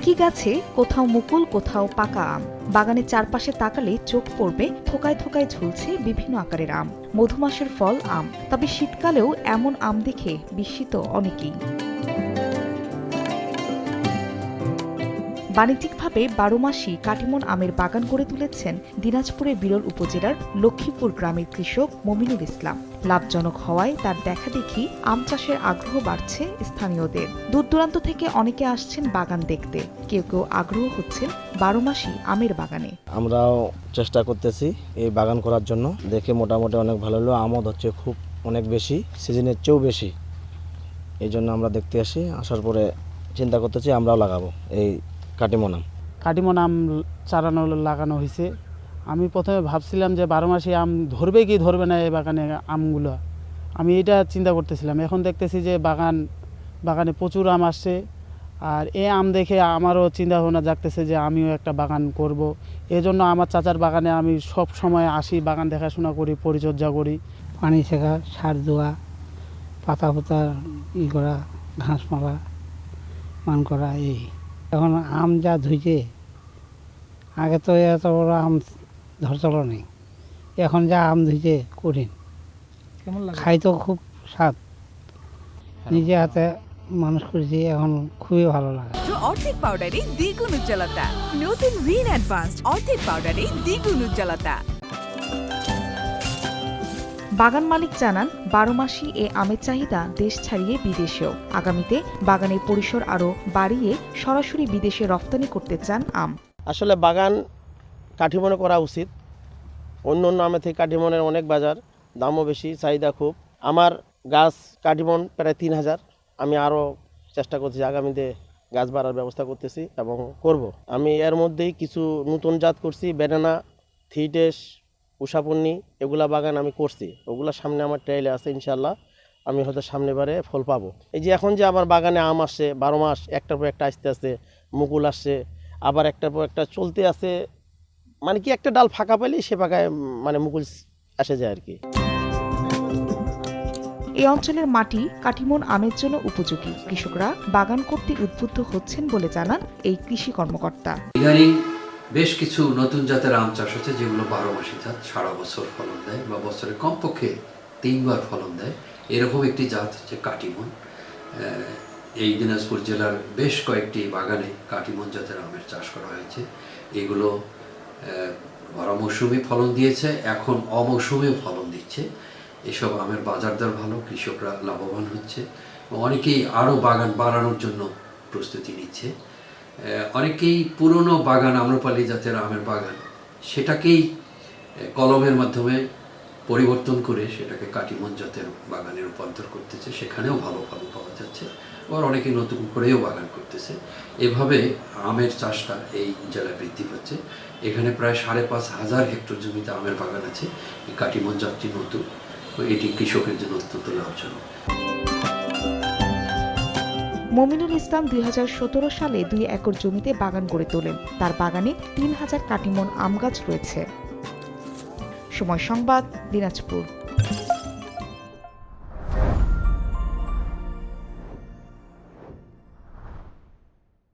একই গাছে কোথাও মুকুল, কোথাও পাকা আম। বাগানের চারপাশে তাকালে চোখ পড়বে থোকায় থোকায় ঝুলছে বিভিন্ন আকারের আম। মধুমাসের ফল আম, তবে শীতকালেও এমন আম দেখে বিস্মিত অনেকেই। বাণিজ্যিকভাবে ১২ মাসই কাটিমন আমের বাগান গড়ে তুলেছেন দিনাজপুরের বিরল উপজেলার লক্ষ্মীপুর গ্রামের কৃষক মমিনুল ইসলাম। লাভজনক হওয়ায় তার দেখাদেখি আম চাষের আগ্রহ বাড়ছে স্থানীয়দের। দূর দূরান্ত থেকে অনেকে আসছেন বাগান দেখতে, কেউ কেউ আগ্রহ হচ্ছেন ১২ মাসই আমের বাগানে। আমরাও চেষ্টা করতেছি এই বাগান করার জন্য। দেখে মোটামুটি অনেক ভালো হলো। আমদ হচ্ছে খুব অনেক বেশি, সিজনের চেয়েও বেশি। এই জন্য আমরা দেখতে আসি, আসার পরে চিন্তা করতেছি আমরাও লাগাবো এই কাটিমন আম। কাটিমন আম চারানো লাগানো হয়েছে। আমি প্রথমে ভাবছিলাম যে ১২ মাসে আম ধরবে কি ধরবে না এই বাগানে আমগুলো, আমি এটা চিন্তা করতেছিলাম। এখন দেখতেছি যে বাগানে প্রচুর আম আসছে। আর এই আম দেখে আমারও চিন্তা ভাবনা জাগতেছে যে আমিও একটা বাগান করব। এজন্য আমার চাচার বাগানে আমি সব সময় আসি, বাগান দেখাশোনা করি, পরিচর্যা করি। পানি ছেঁকা, সার দেওয়া, পাতা পোতা করা, ঘাস মারা, মান করা। এই এখন আম যা ধুইছে, আগে তো এত বড় আম ধরতল নেই, এখন যা আম ধুইছে কঠিন। খাইতেও খুব স্বাদ, নিজে হাতে মানুষ করেছি, এখন খুবই ভালো লাগে। অর্ধেক পাউডারে দ্বিগুণ উজ্জ্বলতা। নতুন রিন অ্যাডভান্সড অর্ধেক পাউডারে দ্বিগুণ উজ্জ্বলতা। বাগান মালিক জানান ১২ মাসই এ আমের চাহিদা দেশ ছাড়িয়ে বিদেশেও। আগামীতে বাগানের পরিসর আরও বাড়িয়ে সরাসরি বিদেশে রপ্তানি করতে চান আম। আসলে বাগান কাঠিমনে করা উচিত। অন্য অন্য আমের থেকে কাঠিমনের অনেক বাজার, দামও বেশি, চাহিদা খুব। আমার গাছ কাঠিমন প্রায় ৩,০০০। আমি আরও চেষ্টা করছি, আগামীতে গাছ বাড়ার ব্যবস্থা করতেছি এবং করব। আমি এর মধ্যেই কিছু নতুন জাত করছি, ব্যানানা, থিটেস, উষাপন্নি, এগুলা বাগান আমি করছি। ওগুলা সামনে আমার ট্রায়ালে আছে, ইনশাল্লাহ আমি হয়তো সামনেবারে ফল পাবো। এই যে এখন যে আমার বাগানে আম আসছে ১২ মাস, একটার পর একটা আসতে আসতে, মুকুল আসছে, আবার একটার পর একটা চলতে আছে। মানে কি একটা ডাল ফাঁকা পেলেই সে ফাঁকায় মানে মুকুল আসে যায় আর কি। এই অঞ্চলের মাটি কাটিমন আমের জন্য উপযোগী। কৃষকরা বাগান করতে উদ্বুদ্ধ হচ্ছেন বলে জানান এই কৃষি কর্মকর্তা। ইদানিং বেশ কিছু নতুন জাতের আম চাষ হচ্ছে, যেগুলো ১২ মাসি জাত, সারা বছর ফলন দেয় বা বছরে কমপক্ষে ৩ বার ফলন দেয়। এরকম একটি জাত হচ্ছে কাটিমন। এই দিনাজপুর জেলার বেশ কয়েকটি বাগানে কাটিমন জাতের আমের চাষ করা হয়েছে। এগুলো ১২ মৌসুমি ফলন দিয়েছে, এখন অমৌসুমিও ফলন দিচ্ছে। এসব আমের বাজার দর ভালো, কৃষকরা লাভবান হচ্ছে। অনেকেই আরও বাগান বাড়ানোর জন্য প্রস্তুতি নিচ্ছে। অনেকেই পুরনো বাগান, আম্রপালি জাতের আমের বাগান, সেটাকেই কলমের মাধ্যমে পরিবর্তন করে সেটাকে কাটিমন জাতের বাগানে রূপান্তর করতেছে, সেখানেও ভালো ফলন পাওয়া যাচ্ছে। আবার অনেকে নতুন করেও বাগান করতেছে। এভাবে আমের চাষটা এই জেলায় বৃদ্ধি পাচ্ছে। এখানে প্রায় ৫,৫০০ হেক্টর জমিতে আমের বাগান আছে। এই কাটিমন জাতটি নতুন, এটি কৃষকের জন্য অত্যন্ত লাভজনক। মমিনুল ইসলাম ২০১৭ সালে ২ একর জমিতে বাগান গড়ে তোলেন। তার বাগানে ৩,০০০ কাটিমন আম গাছ রয়েছে। সময় সংবাদ, দিনাজপুর।